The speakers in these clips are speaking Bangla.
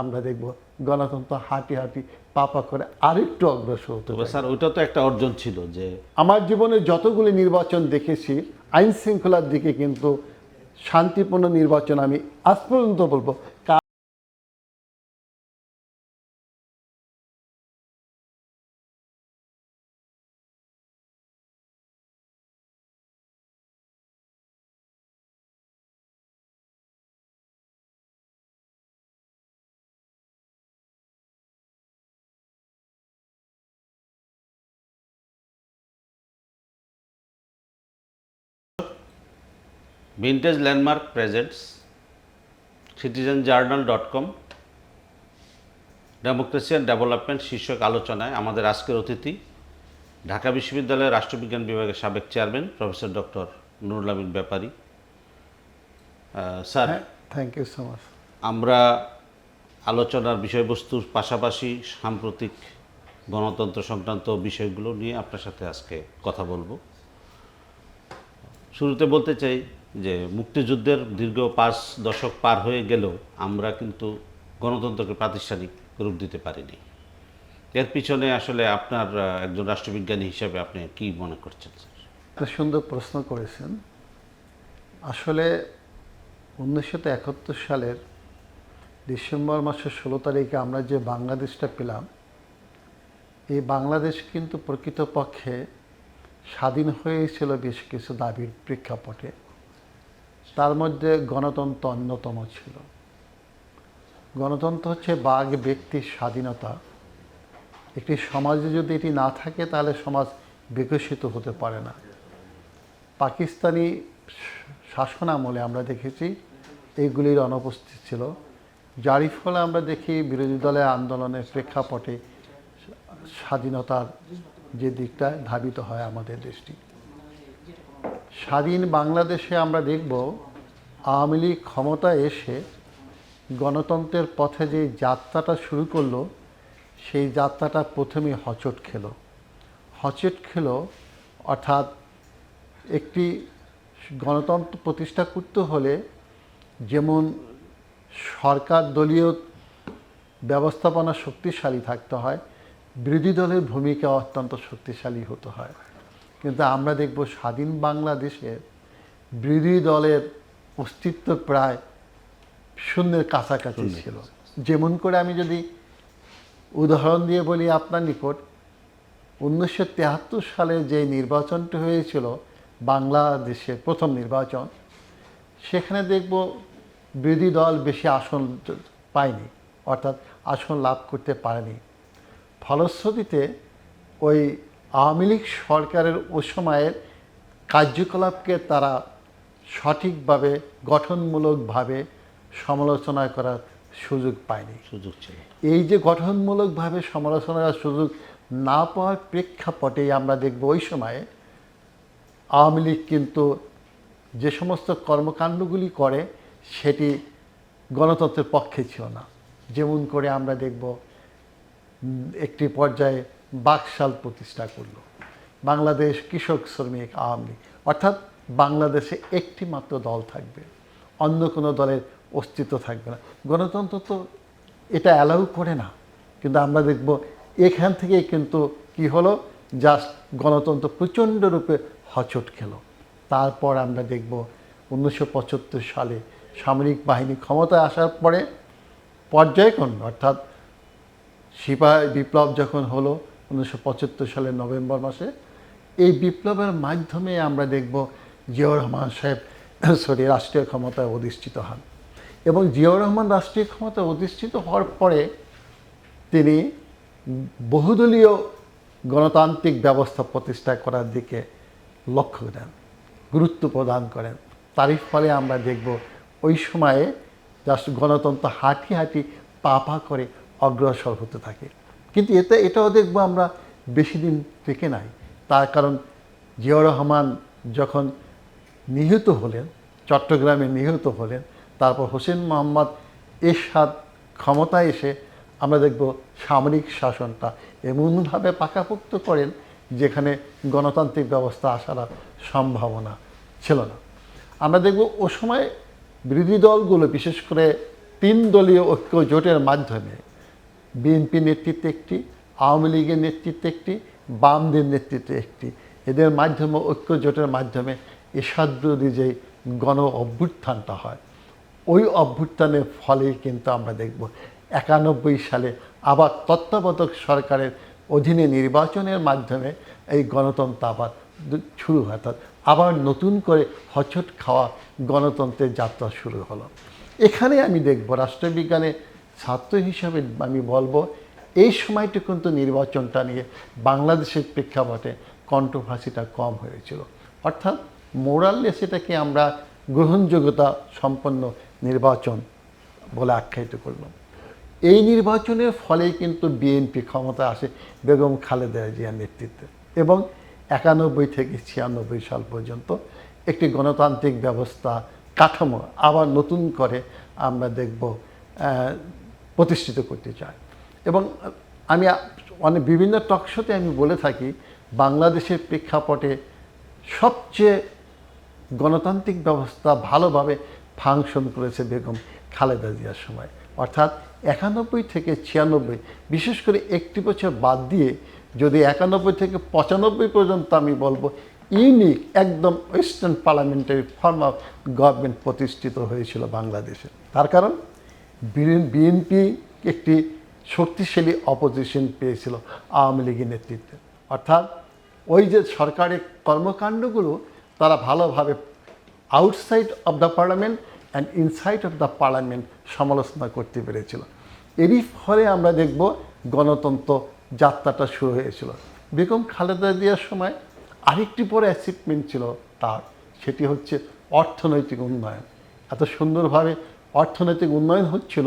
আমরা দেখব গণতন্ত্র হাঁটি হাঁটি পাপা করে আরেকটু অগ্রসর হতে তবে পারে। স্যার ওইটা তো একটা অর্জন ছিল যে আমার জীবনে যতগুলি নির্বাচন দেখেছি আইন শৃঙ্খলার দিকে কিন্তু শান্তিপূর্ণ নির্বাচন আমি আজ পর্যন্ত বলবো vintage landmark presents citizenjournal.com democracy and development শীর্ষক আলোচনায় আমাদের আজকের অতিথি ঢাকা বিশ্ববিদ্যালয়ের রাষ্ট্রবিজ্ঞান বিভাগের সাবেক chairman professor doctor Nurul Amin Bepari. Sir, thank you so much. আমরা আলোচনার বিষয়বস্তুর পাশাপাশি সাম্প্রতিক গণতন্ত্র সংক্রান্ত বিষয়গুলো নিয়ে আপনার সাথে আজকে কথা বলবো। শুরুতে বলতে চাই যে মুক্তিযুদ্ধের দীর্ঘ 5 দশক পার হয়ে গেলেও আমরা কিন্তু গণতন্ত্রকে প্রাতিষ্ঠানিক রূপ দিতে পারিনি। এর পিছনে আসলে আপনার একজন রাষ্ট্রবিজ্ঞানী হিসেবে আপনি কি মনে করছেন স্যার? একটা সুন্দর প্রশ্ন করেছেন। আসলে 1971 সালের ডিসেম্বর মাসের 16 তারিখে আমরা যে বাংলাদেশটা পেলাম, এই বাংলাদেশ কিন্তু প্রকৃতপক্ষে স্বাধীন হয়েছিল বেশ কিছু দাবির প্রেক্ষাপটে। তার মধ্যে গণতন্ত্র অন্যতম ছিল। গণতন্ত্র হচ্ছে বাক ব্যক্তির স্বাধীনতা। একটি সমাজে যদি এটি না থাকে তাহলে সমাজ বিকশিত হতে পারে না। পাকিস্তানি শাসন আমলে আমরা দেখেছি এইগুলির অনুপস্থিত ছিল, যার ফলে আমরা দেখি বিরোধী দলের আন্দোলনের প্রেক্ষাপটে স্বাধীনতার যে দিকটা ধাবিত হয় আমাদের দেশটি। স্বাধীন বাংলাদেশে আমরা দেখব আওয়ামী লীগ ক্ষমতায় এসে গণতন্ত্রের পথে যে যাত্রাটা শুরু করলো, সেই যাত্রাটা প্রথমে হচট খেল। অর্থাৎ একটি গণতন্ত্র প্রতিষ্ঠা করতে হলে যেমন সরকার দলীয় ব্যবস্থাপনা শক্তিশালী থাকতে হয়, বিরোধী দলের ভূমিকা অত্যন্ত শক্তিশালী হতে হয়। কিন্তু আমরা দেখব স্বাধীন বাংলাদেশের বিরোধী দলের অস্তিত্ব প্রায় শূন্যের কাছাকাছি ছিল। যেমন করে আমি যদি উদাহরণ দিয়ে বলি আপনার নিকট, 1973 সালে যে নির্বাচনটি হয়েছিল বাংলাদেশের প্রথম নির্বাচন, সেখানে দেখব বিরোধী দল বেশি আসন পায়নি, অর্থাৎ আসন লাভ করতে পারেনি। ফলশ্রুতিতে ওই আওয়ামী লীগ সরকারের ওই সময়ের কার্যকলাপকে তারা সঠিকভাবে গঠনমূলকভাবে সমালোচনা করার সুযোগ পায়নি। সুযোগ ছিল। এই যে গঠনমূলকভাবে সমালোচনার সুযোগ না পাওয়ার প্রেক্ষাপটেই আমরা দেখব ওই সময়ে আওয়ামী লীগ কিন্তু যে সমস্ত কর্মকাণ্ডগুলি করে সেটি গণতন্ত্রের পক্ষে ছিল না। যেমন করে আমরা দেখব একটি পর্যায়ে বাকশাল প্রতিষ্ঠা করল বাংলাদেশ কৃষক শ্রমিক আওয়ামী লীগ, অর্থাৎ বাংলাদেশে একটি মাত্র দল থাকবে, অন্য কোনো দলের অস্তিত্ব থাকবে না। গণতন্ত্র তো এটা অ্যালাউ করে না। কিন্তু আমরা দেখব এখান থেকেই কিন্তু কি হলো, জাস্ট গণতন্ত্র প্রচণ্ড রূপে হচট খেল। তারপর আমরা দেখব 1975 সালে সামরিক বাহিনী ক্ষমতায় আসার পরে পর্যায়ক্রমে, অর্থাৎ সিপাহী বিপ্লব যখন হলো 1975 সালের নভেম্বর মাসে, এই বিপ্লবের মাধ্যমে আমরা দেখব জিয়াউর রহমান সাহেব রাষ্ট্রীয় ক্ষমতায় অধিষ্ঠিত হন। এবং জিয়াউর রহমান রাষ্ট্রীয় ক্ষমতায় অধিষ্ঠিত হওয়ার পরে তিনি বহুদলীয় গণতান্ত্রিক ব্যবস্থা প্রতিষ্ঠা করার দিকে লক্ষ্য দেন, গুরুত্ব প্রদান করেন। তারই ফলে আমরা দেখব ওই সময়ে জাস্ট গণতন্ত্র হাঁটি হাঁটি পা করে অগ্রসর হতে থাকে। কিন্তু এটাও দেখব আমরা বেশি দিন টেকে নাই। তার কারণ জিয়াউর রহমান যখন নিহত হলেন, চট্টগ্রামে নিহত হলেন, তারপর হোসেন মোহাম্মদ এরশাদ ক্ষমতায় এসে আমরা দেখব সামরিক শাসনটা এমনভাবে পাকাপোক্ত করেন যেখানে গণতান্ত্রিক ব্যবস্থা আসার সম্ভাবনা ছিল না। আমরা দেখব ও সময় বিরোধী দলগুলো, বিশেষ করে তিন দলীয় ঐক্য জোটের মাধ্যমে বিএনপি নেতৃত্বে একটি, আওয়ামী লীগের নেতৃত্বে একটি, বামদের নেতৃত্বে একটি, এদের মাধ্যমে ঐক্য জোটের মাধ্যমে এরশাদ বিরোধী যে গণ অভ্যুত্থানটা হয়, ওই অভ্যুত্থানের ফলেই কিন্তু আমরা দেখব 91 সালে আবার তত্ত্বাবধায়ক সরকারের অধীনে নির্বাচনের মাধ্যমে এই গণতন্ত্র আবার শুরু হয়, অর্থাৎ আবার নতুন করে হোঁচট খাওয়া গণতন্ত্রের যাত্রা শুরু হলো। এখানে আমি দেখব রাষ্ট্রবিজ্ঞানের ছাত্র হিসাবে আমি বলবো এই সময়টা কিন্তু নির্বাচনটা নিয়ে বাংলাদেশের প্রেক্ষাপটে কন্ট্রোভার্সিটা কম হয়েছিল, অর্থাৎ মোরাললেস এটাকে আমরা গ্রহণযোগ্যতা সম্পন্ন নির্বাচন বলে আখ্যায়িত করলাম। এই নির্বাচনের ফলেই কিন্তু বিএনপি ক্ষমতা আসে বেগম খালেদা জিয়ার নেতৃত্বে, এবং 91 থেকে 96 সাল পর্যন্ত একটি গণতান্ত্রিক ব্যবস্থা কাঠামো আবার নতুন করে আমরা দেখব প্রতিষ্ঠিত করতে চাই। এবং আমি অনেক বিভিন্ন টকশোতে আমি বলে থাকি বাংলাদেশের প্রেক্ষাপটে সবচেয়ে গণতান্ত্রিক ব্যবস্থা ভালোভাবে ফাংশন করেছে বেগম খালেদা জিয়ার সময়, অর্থাৎ 91 থেকে 96, বিশেষ করে একটি বছর বাদ দিয়ে যদি 91 থেকে 95 পর্যন্ত আমি বলবো ইউনিক একদম western parliamentary form of government প্রতিষ্ঠিত হয়েছিল বাংলাদেশে। তার কারণ বিএনপি একটি শক্তিশালী অপোজিশন পেয়েছিল আওয়ামী লীগের নেতৃত্বে, অর্থাৎ ওই যে সরকারের কর্মকাণ্ডগুলো তারা ভালোভাবে outside of the parliament and inside of the parliament সমালোচনা করতে পেরেছিল। এরই ফলে আমরা দেখব গণতন্ত্র যাত্রাটা শুরু হয়েছিল। বেগম খালেদা জিয়ার সময় আরেকটি পরে অ্যাচিভমেন্ট ছিল তার, সেটি হচ্ছে অর্থনৈতিক উন্নয়ন। এত সুন্দরভাবে অর্থনৈতিক উন্নয়ন হচ্ছিল,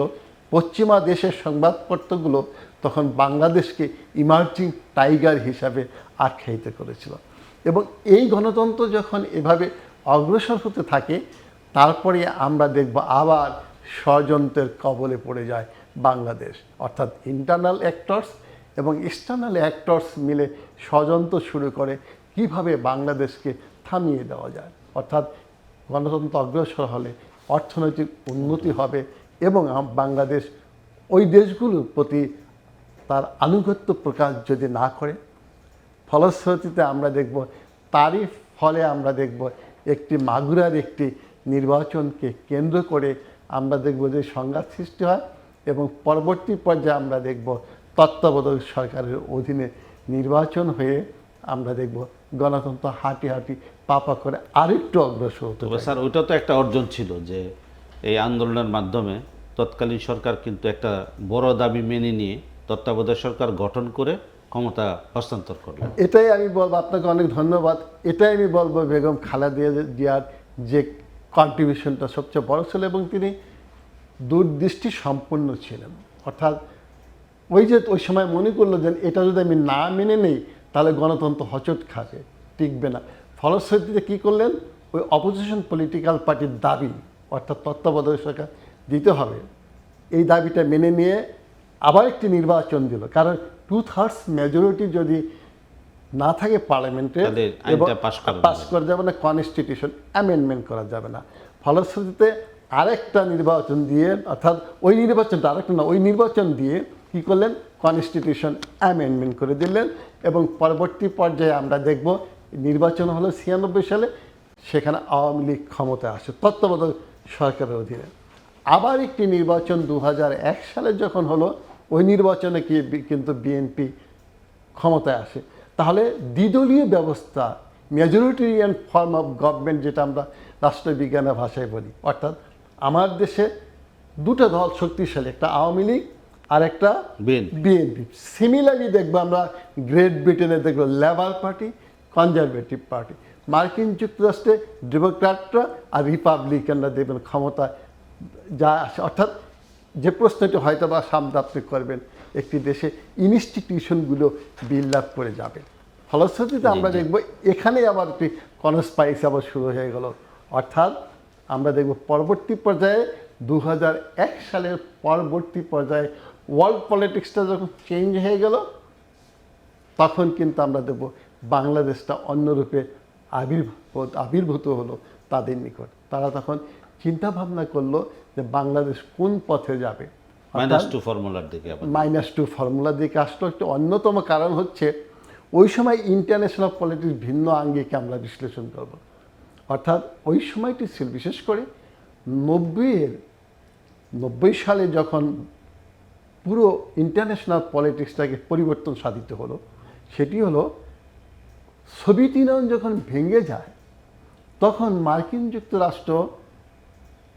পশ্চিমা দেশের সংবাদপত্রগুলো তখন বাংলাদেশকে ইমার্জিং টাইগার হিসাবে আখ্যায়িত করেছিল। এবং এই গণতন্ত্র যখন এভাবে অগ্রসর হতে থাকে, তারপরে আমরা দেখব আবার ষড়যন্ত্রের কবলে পড়ে যায় বাংলাদেশ, অর্থাৎ ইন্টারনাল অ্যাক্টরস এবং এক্সটার্নাল অ্যাক্টরস মিলে ষড়যন্ত্র শুরু করে কিভাবে বাংলাদেশকে থামিয়ে দেওয়া যায়। অর্থাৎ গণতন্ত্র অগ্রসর হলে অর্থনৈতিক উন্নতি হবে এবং বাংলাদেশ ওই দেশগুলোর প্রতি তার আনুগত্য প্রকাশ যদি না করে, ফলশ্রুতিতে আমরা দেখব তারই ফলে আমরা দেখব একটি মাগুরার একটি নির্বাচনকে কেন্দ্র করে আমরা দেখব যে সংঘাত সৃষ্টি হয়, এবং পরবর্তী পর্যায়ে আমরা দেখব তত্ত্বাবধায়ক সরকারের অধীনে নির্বাচন হয়ে আমরা দেখব গণতন্ত্র হাঁটি হাঁটি পাপা করে আরেকটু অগ্রসর হতে তবে স্যার ওইটা তো একটা অর্জন ছিল যে এই আন্দোলনের মাধ্যমে তৎকালীন সরকার কিন্তু একটা বড় দাবি মেনে নিয়ে তত্ত্বাবধায়ক সরকার গঠন করে ক্ষমতা হস্তান্তর করলেন। এটাই আমি বলবো, আপনাকে অনেক ধন্যবাদ। এটাই আমি বলবো বেগম খালেদা জিয়ার যে কন্ট্রিবিউশনটা সবচেয়ে বড় ছিল, এবং তিনি দূরদৃষ্টি সম্পন্ন ছিলেন। অর্থাৎ ওই যে ওই সময় মনে করলো যে এটা যদি আমি না মেনে নেই তাহলে গণতন্ত্র হোঁচট খাবে, টিকবে না। ফলশ্রুতিতে কী করলেন, ওই অপোজিশন পলিটিক্যাল পার্টির দাবি, অর্থাৎ তত্ত্বাবধায়ক সরকার দিতে হবে, এই দাবিটা মেনে নিয়ে আবার একটি নির্বাচন দিল। কারণ 2/3 মেজরিটি যদি না থাকে পার্লামেন্টে পাস করা যাবে না, কনস্টিটিউশন অ্যামেন্ডমেন্ট করা যাবে না। ফলশ্রুতিতে আরেকটা নির্বাচন দিয়ে, অর্থাৎ ওই নির্বাচনটা আরেকটা না, ওই নির্বাচন দিয়ে কী করলেন, কনস্টিটিউশন অ্যামেন্ডমেন্ট করে দিলেন। এবং পরবর্তী পর্যায়ে আমরা দেখব নির্বাচন হলো 96 সালে, সেখানে আওয়ামী লীগ ক্ষমতায় আসে তত্ত্বাবধায়ক সরকারের অধীনে। আবার একটি নির্বাচন 2001 সালে যখন হলো, ওই নির্বাচনে কিন্তু বিএনপি ক্ষমতায় আসে। তাহলে দ্বিদলীয় ব্যবস্থা, মেজরিটেরিয়ান ফর্ম অফ গভর্নমেন্ট, যেটা আমরা রাষ্ট্রবিজ্ঞানের ভাষায় বলি, অর্থাৎ আমার দেশে দুটো দল শক্তিশালী, একটা আওয়ামী লীগ আর একটা বিএনপি। সিমিলারলি দেখবো আমরা গ্রেট ব্রিটেনে দেখবো লেবার পার্টি, কনজারভেটিভ পার্টি। মার্কিন যুক্তরাষ্ট্রে ডেমোক্র্যাটরা আর রিপাবলিকানরা দেখবেন ক্ষমতা যা আসে। অর্থাৎ যে প্রশ্নটি হয়তো বা সামনে আপনি করবেন, একটি দেশে ইনস্টিটিউশনগুলো বিল্ড আপ করে যাবে। ফলশ্রুতিতে আমরা দেখব এখানে আবার একটি কনস্পাইরেসি আবার শুরু হয়ে গেল। অর্থাৎ আমরা দেখব পরবর্তী পর্যায়ে 2001 সালের পরবর্তী পর্যায়ে ওয়ার্ল্ড পলিটিক্সটা যখন চেঞ্জ হয়ে গেল, তখন কিন্তু আমরা দেখব বাংলাদেশটা অন্যরূপে আবির্ভূত হলো তাদের নিকট। তারা তখন চিন্তা ভাবনা করলো যে বাংলাদেশ কোন পথে যাবে। -2 ফর্মুলার দিকে আবার। -2 ফর্মুলার দিকে আসলো। একটি অন্যতম কারণ হচ্ছে ওই সময় ইন্টারন্যাশনাল পলিটিক্স ভিন্ন আঙ্গিকে আমরা বিশ্লেষণ করব। অর্থাৎ ওই সময়টি ছিল বিশেষ করে 90 সালে যখন পুরো ইন্টারন্যাশনাল পলিটিক্সটাকে পরিবর্তন সাধিত হলো, সেটি হলো সোভিয়েত ইউনিয়ন যখন ভেঙে যায় তখন মার্কিন যুক্তরাষ্ট্র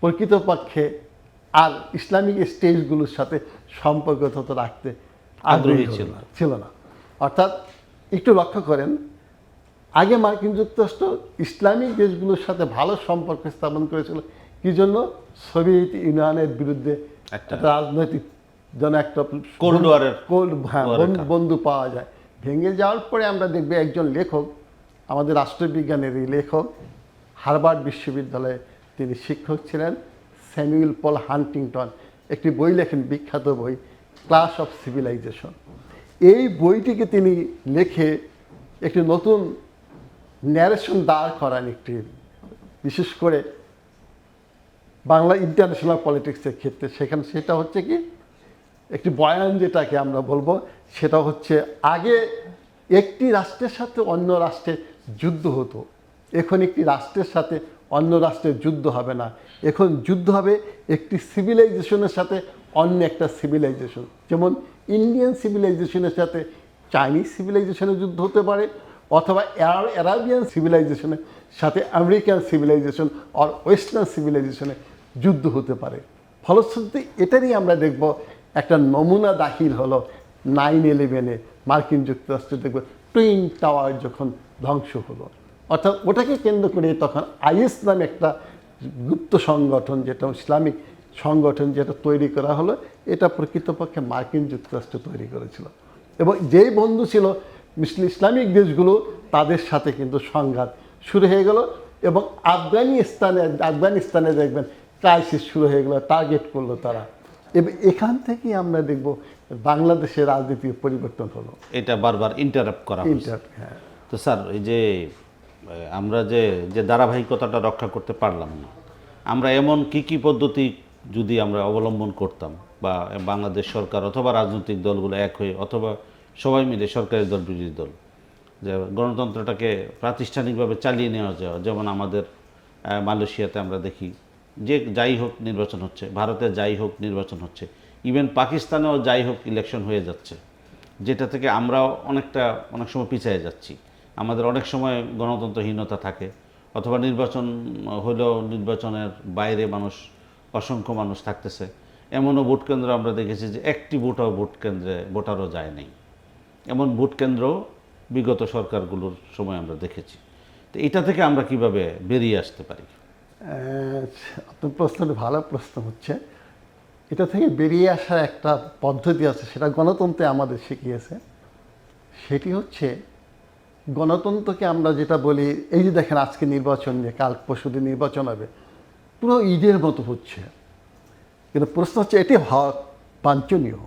প্রকৃতপক্ষে আর ইসলামিক স্টেটগুলোর সাথে সম্পর্ক তত রাখতে আগ্রহী ছিল না। অর্থাৎ একটু লক্ষ্য করেন, আগে মার্কিন যুক্তরাষ্ট্র ইসলামিক দেশগুলোর সাথে ভালো সম্পর্ক স্থাপন করেছিল কি জন্য? সোভিয়েত ইউনিয়নের বিরুদ্ধে একটা রাজনৈতিক যেন একটা বন্ধু পাওয়া যায়। ভেঙে যাওয়ার পরে আমরা দেখব একজন লেখক, আমাদের রাষ্ট্রবিজ্ঞানেরই লেখক, হার্ভার্ড বিশ্ববিদ্যালয়ে তিনি শিক্ষক ছিলেন, স্যামুয়েল পল হান্টিংটন একটি বই লেখেন, বিখ্যাত বই ক্লাস অফ সিভিলাইজেশন। এই বইটিকে তিনি লেখে একটি নতুন ন্যারেশন দাঁড় করান, একটি বিশেষ করে বাংলা ইন্টারন্যাশনাল পলিটিক্সের ক্ষেত্রে। সেটা হচ্ছে কি একটি বয়ান, যেটাকে আমরা বলবো সেটা হচ্ছে আগে একটি রাষ্ট্রের সাথে অন্য রাষ্ট্রের যুদ্ধ হতো, এখন একটি রাষ্ট্রের সাথে অন্য রাষ্ট্রের যুদ্ধ হবে না, এখন যুদ্ধ হবে একটি সিভিলাইজেশনের সাথে অন্য একটা সিভিলাইজেশন। যেমন ইন্ডিয়ান সিভিলাইজেশনের সাথে চাইনিজ সিভিলাইজেশনের যুদ্ধ হতে পারে, অথবা অ্যারাবিয়ান সিভিলাইজেশনের সাথে আমেরিকান সিভিলাইজেশন আর ওয়েস্টার্ন সিভিলাইজেশনের যুদ্ধ হতে পারে। ফলশ্রুতি এটারই আমরা দেখব একটা নমুনা দাখিল হলো 9/11-এ মার্কিন যুক্তরাষ্ট্র দেখব টুইন টাওয়ার যখন ধ্বংস হলো। অর্থাৎ ওটাকে কেন্দ্র করে তখন আইএস নামে একটা গুপ্ত সংগঠন, যেটা ইসলামিক সংগঠন যেটা তৈরি করা হলো, এটা প্রকৃতপক্ষে মার্কিন যুক্তরাষ্ট্র তৈরি করেছিল। এবং যেই বন্ধু ছিল ইসলামিক দেশগুলো, তাদের সাথে কিন্তু সংঘাত শুরু হয়ে গেল। এবং আফগানিস্তানে দেখবেন ক্রাইসিস শুরু হয়ে গেল, টার্গেট করলো তারা। এবং এখান থেকেই আমরা দেখব বাংলাদেশের রাজনীতির পরিবর্তন হলো। এটা বারবার ইন্টারাপ্ট করা হয়েছে। হ্যাঁ। তো স্যার, এই যে আমরা যে ধারাবাহিকতাটা রক্ষা করতে পারলাম না, আমরা এমন কি পদ্ধতি যদি আমরা অবলম্বন করতাম, বা বাংলাদেশ সরকার অথবা রাজনৈতিক দলগুলো এক হয়ে অথবা সবাই মিলে, সরকারি দল বিরোধী দল, যে গণতন্ত্রটাকে প্রাতিষ্ঠানিকভাবে চালিয়ে নেওয়া যাওয়া, যেমন আমাদের মালয়েশিয়াতে আমরা দেখি যে যাই হোক নির্বাচন হচ্ছে, ভারতে যাই হোক নির্বাচন হচ্ছে, ইভেন পাকিস্তানেও যাই হোক ইলেকশন হয়ে যাচ্ছে, যেটা থেকে আমরাও অনেক সময় পিছিয়ে যাচ্ছি। আমাদের অনেক সময় গণতন্ত্রহীনতা থাকে, অথবা নির্বাচন হলেও নির্বাচনের বাইরে অসংখ্য মানুষ থাকতেছে। এমনও ভোট কেন্দ্র আমরা দেখেছি যে একটি ভোট কেন্দ্রে ভোটারও যায় নাই, এমন ভোট কেন্দ্র বিগত সরকারগুলোর সময় আমরা দেখেছি। তো এটা থেকে আমরা কিভাবে বেরিয়ে আসতে পারি? আপনার প্রশ্নটা ভালো প্রশ্ন হচ্ছে। এটা থেকে বেরিয়ে আসার একটা পদ্ধতি আছে, সেটা গণতন্ত্রে আমাদের শিখিয়েছে। সেটি হচ্ছে গণতন্ত্রকে আমরা যেটা বলি, এই যে দেখেন আজকে নির্বাচন নিয়ে, কাল পরশুদিন নির্বাচন হবে, পুরো ঈদের মতো হচ্ছে। কিন্তু প্রশ্ন হচ্ছে এটি বাঞ্ছনীয়,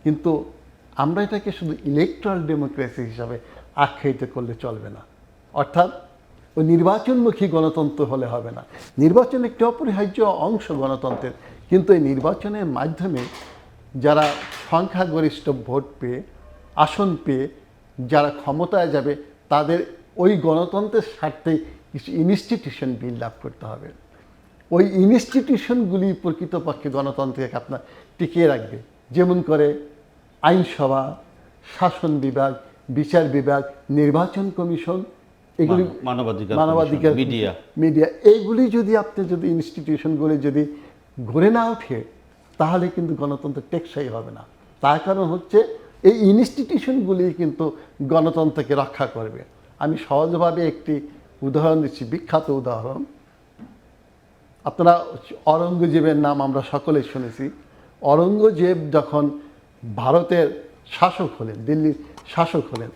কিন্তু আমরা এটাকে শুধু ইলেকট্রাল ডেমোক্রেসি হিসাবে আখ্যায়িত করলে চলবে না। অর্থাৎ ওই নির্বাচনমুখী গণতন্ত্র হলে হবে না। নির্বাচন একটি অপরিহার্য অংশ গণতন্ত্রের, কিন্তু এই নির্বাচনের মাধ্যমে যারা সংখ্যাগরিষ্ঠ ভোট পেয়ে, আসন পেয়ে যারা ক্ষমতায় যাবে, তাদের ওই গণতন্ত্রের স্বার্থে কিছু ইনস্টিটিউশন বিল্ড আপ করতে হবে। ওই ইনস্টিটিউশনগুলি প্রকৃতপক্ষে গণতন্ত্রকে আপনার টিকিয়ে রাখবে। যেমন করে আইনসভা, শাসন বিভাগ, বিচার বিভাগ, নির্বাচন কমিশন, এগুলি মানবাধিকার, মিডিয়া, এইগুলি যদি ইনস্টিটিউশনগুলি যদি গড়ে না ওঠে, তাহলে কিন্তু গণতন্ত্র টেকসই হবে না। তার কারণ হচ্ছে এই ইনস্টিটিউশনগুলি কিন্তু গণতন্ত্রকে রক্ষা করবে। আমি সহজভাবে একটি উদাহরণ দিচ্ছি, বিখ্যাত উদাহরণ। আপনারা অরঙ্গজেবের নাম আমরা সকলেই শুনেছি। অরঙ্গজেব যখন ভারতের শাসক হলেন, দিল্লির শাসক হলেন,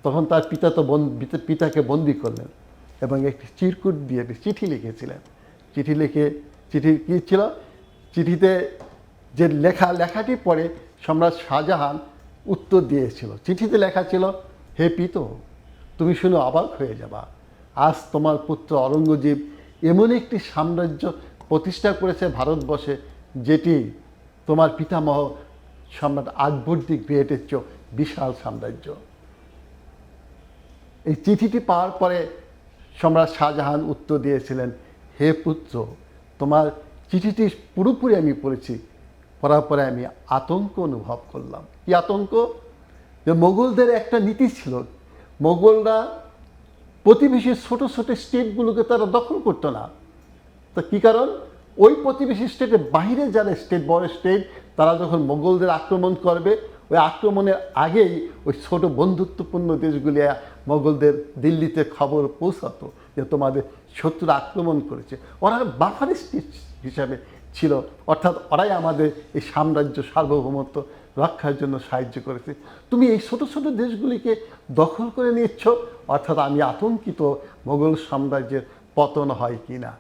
তখন তার পিতাকে বন্দি করলেন এবং একটি চিরকুট দিয়ে একটি চিঠি লিখেছিলেন। চিঠি কী ছিল? চিঠিতে যে লেখাটি পড়ে সম্রাট শাহজাহান উত্তর দিয়েছিল। চিঠিতে লেখা ছিল, হে পিত, তুমি শুনে অবাক হয়ে যাবা, আজ তোমার পুত্র অরঙ্গজেব এমন একটি সাম্রাজ্য প্রতিষ্ঠা করেছে ভারতবর্ষে, যেটি তোমার পিতামহ সম্রাট আকবর দি গ্রেটের চেয়েও বিশাল সাম্রাজ্য। এই চিঠিটি পাওয়ার পরে সম্রাট শাহজাহান উত্তর দিয়েছিলেন, হে পুত্র, তোমার চিঠিটি পুরোপুরি আমি পড়েছি, পড়ার পরে আমি আতঙ্ক অনুভব করলাম। কি আতঙ্ক? যে মোগলদের একটা নীতি ছিল, মোগলরা প্রতিবেশী ছোট ছোট স্টেটগুলোকে তারা দখল করতো না। তো কী কারণ? ওই প্রতিবেশী স্টেটের বাইরে যারা স্টেট, বড় স্টেট, তারা যখন মোগলদের আক্রমণ করবে, ওই আক্রমণের আগেই ওই ছোট বন্ধুত্বপূর্ণ দেশগুলি মোগলদের দিল্লিতে খবর পৌঁছাতো যে তোমাদের শত্রুরা আক্রমণ করেছে। ওরা বাফার স্টেট হিসাবে ছিল, অর্থাৎ ওরাই আমাদের এই সাম্রাজ্য সার্বভৌমত্ব রক্ষার জন্য সাহায্য করেছে। তুমি এই ছোট ছোট দেশগুলিকে দখল করে নিচ্ছ, অর্থাৎ আমি আতঙ্কিত মোগল সাম্রাজ্যের পতন হয় কি না।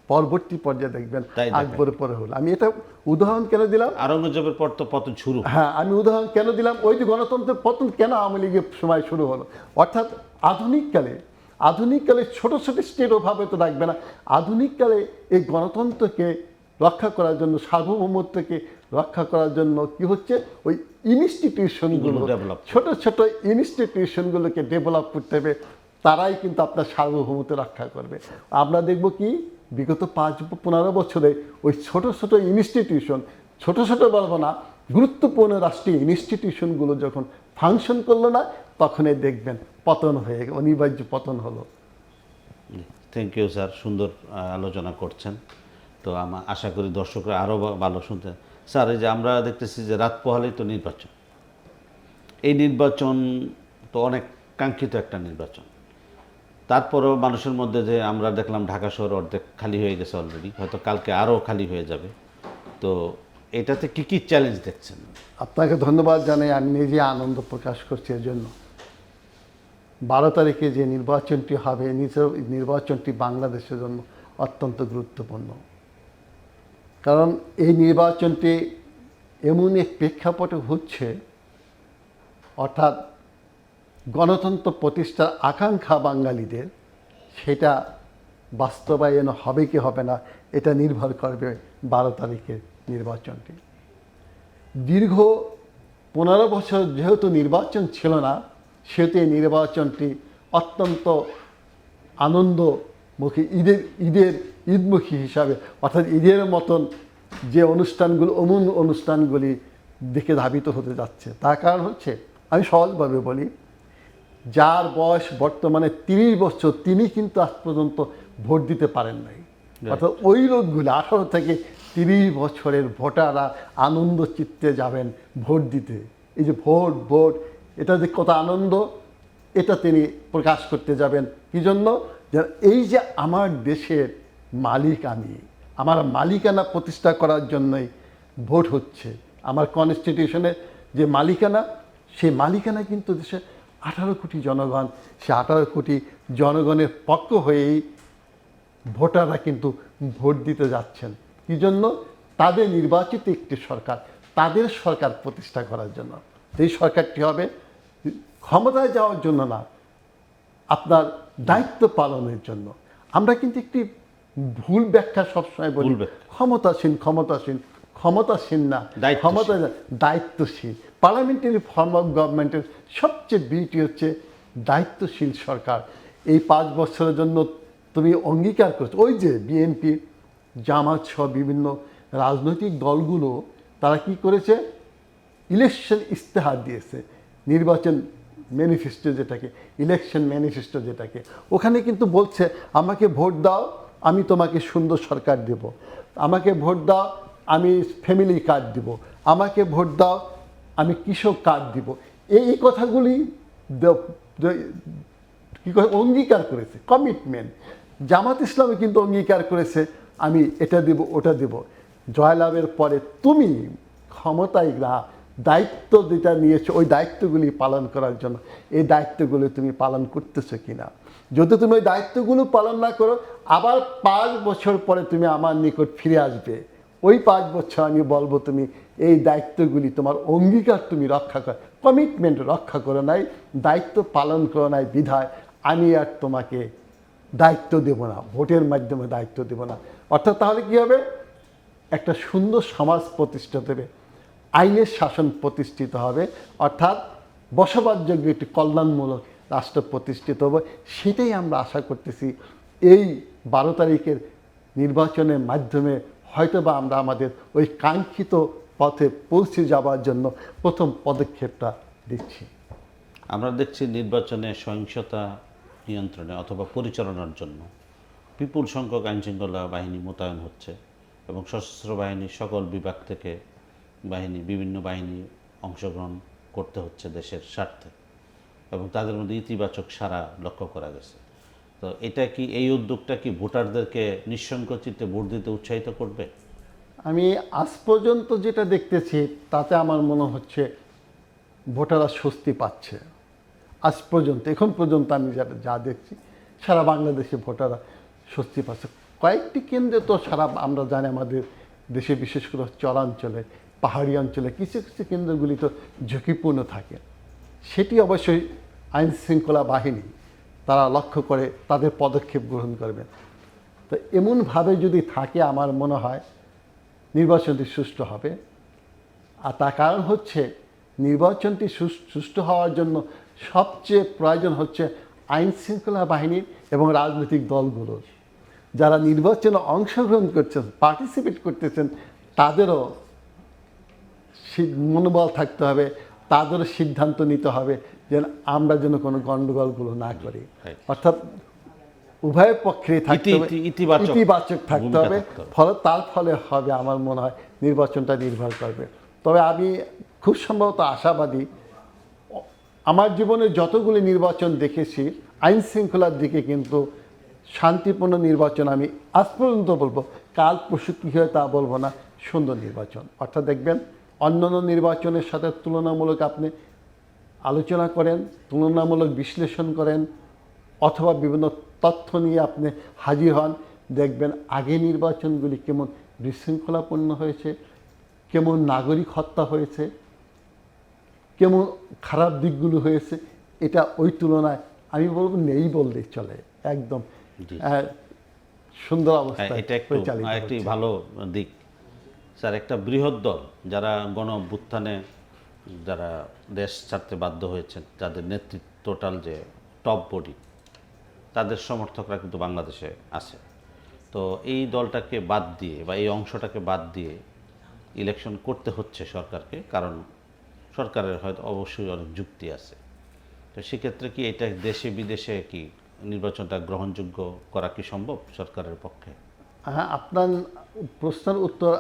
পরবর্তী পর্যায়ে দেখবেন আকবরের পরে হল। আমি এটা উদাহরণ কেন দিলাম? আওরঙ্গজেবের পর তো পতন শুরু। হ্যাঁ, আমি উদাহরণ কেন দিলাম? ওই যে গণতন্ত্রের পতন কেন আওয়ামী লীগের সময় শুরু হলো। অর্থাৎ আধুনিককালে ছোট ছোট স্টেট ওভাবে তো রাখবে না। আধুনিককালে এই গণতন্ত্রকে রক্ষা করার জন্য, সার্বভৌমত্বকে রক্ষা করার জন্য কি হচ্ছে, ওই ইনস্টিটিউশনগুলো, ছোট ছোট ইনস্টিটিউশনগুলোকে ডেভেলপ করতে হবে। তারাই কিন্তু আপনার সার্বভৌমত্ব রক্ষা করবে। আমরা দেখব কি বিগত 5-15 বছরে ওই ছোট ছোট ইনস্টিটিউশন, ছোট ছোট বলবো না, গুরুত্বপূর্ণ রাষ্ট্রীয় ইনস্টিটিউশনগুলো যখন ফাংশন করলো না, তখনই দেখবেন পতন হয়ে গেল, অনিবার্য পতন হলো। থ্যাংক ইউ স্যার, সুন্দর আলোচনা করছেন। তো আশা করি দর্শকরা আরও ভালো শুনতে। স্যার, এই যে আমরা দেখতেছি যে রাত পোহালেই তো নির্বাচন, এই নির্বাচন তো অনেক কাঙ্ক্ষিত একটা নির্বাচন। তারপরেও মানুষের মধ্যে যে আমরা দেখলাম ঢাকা শহর অর্ধেক খালি হয়ে গেছে অলরেডি, হয়তো কালকে আরও খালি হয়ে যাবে। তো এটাতে কি কি চ্যালেঞ্জ দেখছেন? আপনাকে ধন্যবাদ জানাই, আমি নিজে আনন্দ প্রকাশ করছি এর জন্য। 12 তারিখে যে নির্বাচনটি হবে, নির্বাচনটি বাংলাদেশের জন্য অত্যন্ত গুরুত্বপূর্ণ। কারণ এই নির্বাচনটি এমন এক প্রেক্ষাপটে হচ্ছে, অর্থাৎ গণতন্ত্র প্রতিষ্ঠার আকাঙ্ক্ষা বাঙালিদের, সেটা বাস্তবায়ন হবে কি হবে না, এটা নির্ভর করবে 12 তারিখের নির্বাচনটি। দীর্ঘ 15 বছর যেহেতু নির্বাচন ছিল না, সেহেতু এই নির্বাচনটি অত্যন্ত আনন্দমুখী, ঈদমুখী হিসাবে, অর্থাৎ ঈদের মতন যে অনুষ্ঠানগুলো, অনুষ্ঠানগুলি দিকে ধাবিত হতে যাচ্ছে। তার কারণ হচ্ছে, আমি সহজভাবে বলি, যার বয়স বর্তমানে 30 বছর, তিনি কিন্তু আজ পর্যন্ত ভোট দিতে পারেন নাই। অর্থাৎ ওই লোকগুলো 18 থেকে 30 বছরের ভোটাররা আনন্দ চিত্তে যাবেন ভোট দিতে। এই যে ভোট, এটা যে কত আনন্দ, এটা তিনি প্রকাশ করতে যাবেন। কি জন্য? যে এই যে আমার দেশের মালিক আমি, আমার মালিকানা প্রতিষ্ঠা করার জন্যই ভোট হচ্ছে। আমার কনস্টিটিউশনের যে মালিকানা, সেই মালিকানা কিন্তু দেশে 18 কোটি জনগণ, সে 18 কোটি জনগণের পক্ষ হয়েই ভোটাররা কিন্তু ভোট দিতে যাচ্ছেন। কি জন্য? তাদের নির্বাচিত একটি সরকার, তাদের সরকার প্রতিষ্ঠা করার জন্য। এই সরকারটি হবে ক্ষমতায় যাওয়ার জন্য না, আপনার দায়িত্ব পালনের জন্য। আমরা কিন্তু একটি ভুল ব্যাখ্যা সবসময় বলি, ক্ষমতাসীন না, ক্ষমতা দায়িত্বশীল। পার্লামেন্টারি ফর্ম অফ গভর্নমেন্টের সবচেয়ে বিউটি হচ্ছে দায়িত্বশীল সরকার। এই 5 বছরের জন্য তুমি অঙ্গীকার করছো। ওই যে বিএনপি, জামাত সহ বিভিন্ন রাজনৈতিক দলগুলো, তারা কি করেছে? ইলেকশন ইস্তেহার দিয়েছে, নির্বাচন ম্যানিফেস্টো যেটাকে, ইলেকশন ম্যানিফেস্টো যেটাকে, ওখানে কিন্তু বলছে আমাকে ভোট দাও, আমি তোমাকে সুন্দর সরকার দেব, আমাকে ভোট দাও, আমি ফ্যামিলি কার্ড দিব, আমাকে ভোট দাও, আমি কৃষক কার্ড দিব। এই কথাগুলি কী করে অঙ্গীকার করেছে, কমিটমেন্ট। জামাত ইসলামে কিন্তু অঙ্গীকার করেছে আমি এটা দেব, ওটা দেব। জয়লাভের পরে তুমি ক্ষমতায় না, দায়িত্ব যেটা নিয়েছো, ওই দায়িত্বগুলি পালন করার জন্য, এই দায়িত্বগুলো তুমি পালন করতেছো কিনা। যদি তুমি ওই দায়িত্বগুলো পালন না করো, আবার 5 বছর পরে তুমি আমার নিকট ফিরে আসবে। ওই 5 বছর আমি বলবো তুমি এই দায়িত্বগুলি, তোমার অঙ্গীকার তুমি রক্ষা করো, কমিটমেন্ট রক্ষা করো নাই, দায়িত্ব পালন করো নাই, বিধায় আমি আর তোমাকে দায়িত্ব দেব না, ভোটের মাধ্যমে দায়িত্ব দেব না। অর্থাৎ তাহলে কি হবে, একটা সুন্দর সমাজ প্রতিষ্ঠা দেবে, আইনের শাসন প্রতিষ্ঠিত হবে, অর্থাৎ বসবাসযোগ্য একটি কল্যাণমূলক রাষ্ট্র প্রতিষ্ঠিত হবে। সেটাই আমরা আশা করতেছি এই 12 তারিখের নির্বাচনের মাধ্যমে হয়তোবা আমরা আমাদের ওই কাঙ্ক্ষিত পথে পৌঁছে যাওয়ার জন্য প্রথম পদক্ষেপটা দিচ্ছি। আমরা দেখছি নির্বাচনে সহিংসতা নিয়ন্ত্রণে অথবা পরিচালনার জন্য বিপুল সংখ্যক আইনশৃঙ্খলা বাহিনী মোতায়েন হচ্ছে এবং সশস্ত্র বাহিনীর সকল বিভাগ থেকে বিভিন্ন বাহিনী অংশগ্রহণ করতে হচ্ছে দেশের স্বার্থে, এবং তাদের মধ্যে ইতিবাচক সাড়া লক্ষ্য করা গেছে। তো এটা কি, এই উদ্যোগটা কি ভোটারদেরকে নিঃসংকোচিতে ভোট দিতে উৎসাহিত করবে? আমি আজ পর্যন্ত যেটা দেখতেছি তাতে আমার মনে হচ্ছে ভোটাররা স্বস্তি পাচ্ছে। আজ পর্যন্ত, এখন পর্যন্ত আমি যা দেখছি সারা বাংলাদেশে ভোটাররা স্বস্তি পাচ্ছে। কয়েকটি কেন্দ্রে তো আমরা জানি আমাদের দেশে, বিশেষ করে চরাঞ্চলে, পাহাড়ি অঞ্চলে কিছু কিছু কেন্দ্রগুলি তো ঝুঁকিপূর্ণ থাকে। সেটি অবশ্যই আইন শৃঙ্খলা বাহিনী তারা লক্ষ্য করে তাদের পদক্ষেপ গ্রহণ করবে। তো এমনভাবে যদি থাকে আমার মনে হয় নির্বাচনটি সুষ্ঠু হবে। আর তার কারণ হচ্ছে নির্বাচনটি সুষ্ঠু হওয়ার জন্য সবচেয়ে প্রয়োজন হচ্ছে আইন শৃঙ্খলা বাহিনীর এবং রাজনৈতিক দলগুলোর। যারা নির্বাচনে অংশগ্রহণ করছেন, পার্টিসিপেট করতেছেন, তাদেরও মনোবল থাকতে হবে, তাদেরও সিদ্ধান্ত নিতে হবে যেন আমরা যেন কোনো গণ্ডগোলগুলো না করি। অর্থাৎ উভয় পক্ষে থাকতে হবে, ইতিবাচক থাকতে হবে। তার ফলে হবে আমার মনে হয় নির্বাচনটা নির্ভর করবে। তবে আমি খুব সম্ভবত আশাবাদী, আমার জীবনে যতগুলি নির্বাচন দেখেছি আইন শৃঙ্খলার দিকে কিন্তু শান্তিপূর্ণ নির্বাচন, আমি আজ পর্যন্ত বলবো, কাল পরশু কী হয় তা বলবো না, সুন্দর নির্বাচন। অর্থাৎ দেখবেন অন্যান্য নির্বাচনের সাথে তুলনামূলক আপনি আলোচনা করেন, তুলনামূলক বিশ্লেষণ করেন, অথবা বিভিন্ন তথ্য নিয়ে আপনি হাজির হন, দেখবেন আগে নির্বাচনগুলি কেমন বিশৃঙ্খলাপূর্ণ হয়েছে, কেমন নাগরিক হত্যা হয়েছে, কেমন খারাপ দিকগুলো হয়েছে। এটা ওই তুলনায় আমি বলবো নেই বললেই চলে, একদম সুন্দর অবস্থা। এটা একটি ভালো দিক স্যার। একটা বৃহৎ দল যারা গণ অভ্যুত্থানে যারা দেশ ছাড়তে বাধ্য হয়েছেন, যাদের নেতৃত্ব টোটাল যে টপ বডি, তাদের সমর্থকরা কিন্তু বাংলাদেশে আছে। তো এই দলটাকে বাদ দিয়ে বা এই অংশটাকে বাদ দিয়ে ইলেকশন করতে হচ্ছে সরকারকে, কারণ সরকারের হয়তো অবশ্যই অনেক যুক্তি আছে। তো সেক্ষেত্রে কি এটা দেশে বিদেশে কি নির্বাচনটা গ্রহণযোগ্য করা কি সম্ভব সরকারের পক্ষে? হ্যাঁ, আপনার প্রশ্নের উত্তর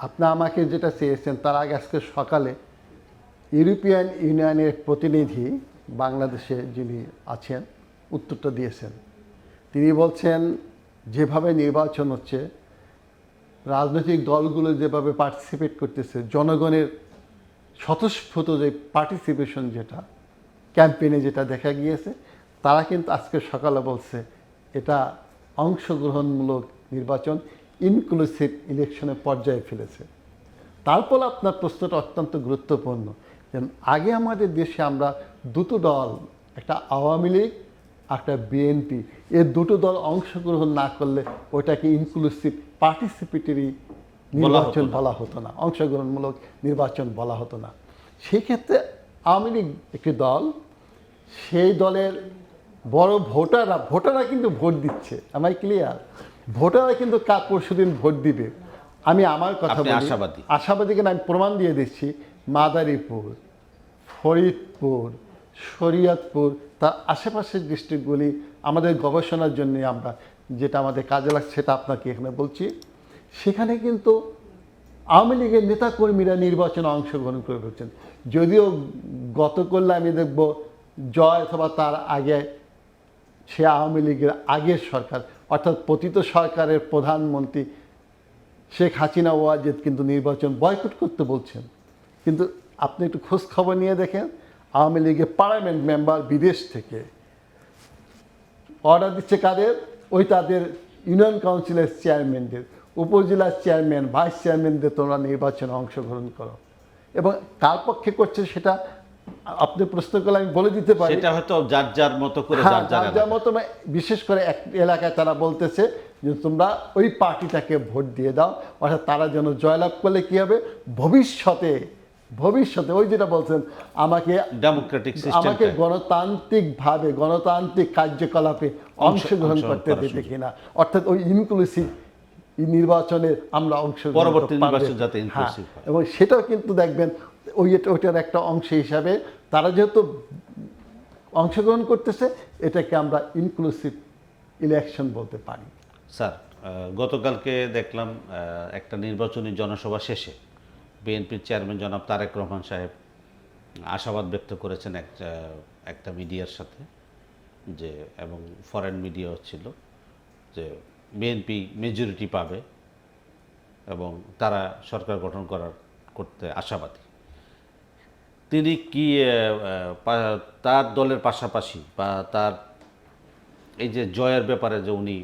আপনি আমাকে যেটা চেয়েছেন তার আগে আজকে সকালে ইউরোপিয়ান ইউনিয়নের প্রতিনিধি বাংলাদেশে যিনি আছেন উত্তরটা দিয়েছেন। তিনি বলছেন যেভাবে নির্বাচন হচ্ছে, রাজনৈতিক দলগুলো যেভাবে পার্টিসিপেট করতেছে, জনগণের স্বতঃস্ফূর্ত যে পার্টিসিপেশন, যেটা ক্যাম্পেইনে যেটা দেখা গিয়েছে, তারা কিন্তু আজকে সকালে বলছে এটা অংশগ্রহণমূলক নির্বাচন, ইনক্লুসিভ ইলেকশনের পর্যায়ে ফেলেছে। তারপর আপনার প্রশ্নটা অত্যন্ত গুরুত্বপূর্ণ। যেন আগে আমাদের দেশে আমরা দুটো দল, একটা আওয়ামী লীগ, একটা বিএনপি, এই দুটো দল অংশগ্রহণ না করলে ওটাকে ইনক্লুসিভ পার্টিসিপেটরি নির্বাচন বলা হতো না, অংশগ্রহণমূলক নির্বাচন বলা হতো না। সেই ক্ষেত্রে আওয়ামী লীগ একটি দল, সেই দলের বড় ভোটাররা কিন্তু ভোট দিচ্ছে। আমার ক্লিয়ার? ভোটাররা কিন্তু পরশুদিন ভোট দিবে। আমি আমার কথা বলি, আশাবাদী কেন আমি প্রমাণ দিয়ে দিচ্ছি। মাদারীপুর, ফরিদপুর, শরীয়তপুর, তার আশেপাশের ডিস্ট্রিক্টগুলি আমাদের গবেষণার জন্য আমরা যেটা আমাদের কাজে লাগছে সেটা আপনাকে এখানে বলছি। সেখানে কিন্তু আওয়ামী লীগের নেতাকর্মীরা নির্বাচনে অংশগ্রহণ করে ফেলছেন। যদিও গত করলে আমি দেখব জয় অথবা তার আগে সে আওয়ামী লীগের আগের সরকার, অর্থাৎ পতিত সরকারের প্রধানমন্ত্রী শেখ হাসিনা ওয়াজেদ কিন্তু নির্বাচন বয়কট করতে বলছেন। কিন্তু আপনি একটু খোঁজ খবর নিয়ে দেখেন, আওয়ামী লীগের পার্লামেন্ট মেম্বার বিদেশ থেকে অর্ডার দিচ্ছে কাদের? ওই তাদের ইউনিয়ন কাউন্সিলের চেয়ারম্যানদের, উপজেলার চেয়ারম্যান, ভাইস চেয়ারম্যানদের তোমরা নির্বাচনে অংশগ্রহণ করো। এবং কার পক্ষে করছে সেটা আপনি প্রশ্ন করলে আমি বলে দিতে পারি। সেটা হয়তো যার যার মতো করে, যার যার মতো, বিশেষ করে এক এলাকায় তারা বলতেছে যে তোমরা ওই পার্টিটাকে ভোট দিয়ে দাও, অর্থাৎ তারা যেন জয়লাভ করলে কী হবে, ভবিষ্যতে ভবিষ্যতে ওই যেটা বলছেন আমাকে ডেমোক্রেটিক আমাকে সিস্টেম গণতান্ত্রিকভাবে গণতান্ত্রিক কার্যকলাপে অংশগ্রহণ করতে দেবে কিনা, অর্থাৎ ওই ইনক্লুসিভ নির্বাচনে আমরা অংশগ্রহণ পরবর্তী করতে পারবো। নির্বাচন যাতে হ্যাঁ, ইনক্লুসিভ হয়। এবং সেটাও কিন্তু দেখবেন ওইটার একটা অংশ হিসাবে তারা যেহেতু অংশগ্রহণ করতেছে, এটাকে আমরা ইনক্লুসিভ ইলেকশন বলতে পারি। স্যার, গতকালকে দেখলাম একটা নির্বাচনী জনসভা শেষে বিএনপির চেয়ারম্যান জনাব তারেক রহমান সাহেব আশাবাদ ব্যক্ত করেছেন একটা মিডিয়ার সাথে, যে এবং ফরেন মিডিয়াও ছিল, যে বিএনপি মেজরিটি পাবে এবং তারা সরকার গঠন করতে আশাবাদী। তিনি কি তার দলের পাশাপাশি বা তার এই যে জয়ের ব্যাপারে যে উনি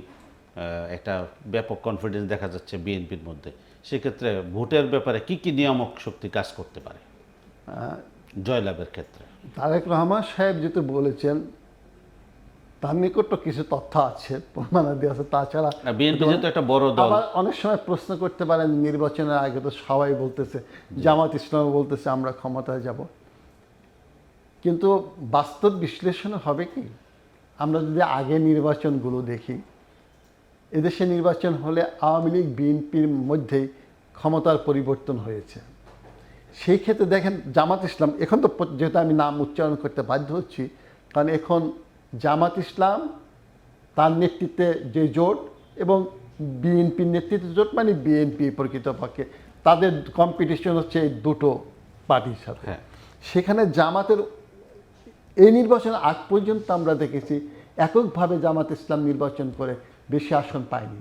একটা ব্যাপক কনফিডেন্স দেখা যাচ্ছে বিএনপির মধ্যে, সেক্ষেত্রে ভোটের ব্যাপারে কি কি নিয়ামক শক্তি কাজ করতে পারে জয়লাভের ক্ষেত্রে? তারেক রহমান সাহেব যেটা বলেছেন তার নিকট কিছু তথ্য আছে, প্রমাণাদি আছে, তাছাড়া বিএনপি যেহেতু একটা বড় দল, আবার অনেক সময় প্রশ্ন করতে পারেন নির্বাচনের আগে তো সবাই বলতেছে, জামাত ইসলাম বলতেছে আমরা ক্ষমতায় যাব, কিন্তু বাস্তব বিশ্লেষণ হবে কি, আমরা যদি আগে নির্বাচনগুলো দেখি, এদেশে নির্বাচন হলে আওয়ামী লীগ বিএনপির মধ্যেই ক্ষমতার পরিবর্তন হয়েছে। সেই ক্ষেত্রে দেখেন জামাত ইসলাম, এখন তো যেহেতু আমি নাম উচ্চারণ করতে বাধ্য হচ্ছি, কারণ এখন জামাত ইসলাম তার নেতৃত্বে যে জোট এবং বিএনপির নেতৃত্বে জোট, মানে বিএনপি প্রকৃতপক্ষে তাদের কম্পিটিশন হচ্ছে এই দুটো পার্টির সাথে। হ্যাঁ। সেখানে জামাতের এই নির্বাচন আগ পর্যন্ত আমরা দেখেছি এককভাবে জামাত ইসলাম নির্বাচন করে বেশি আসন পায়নি।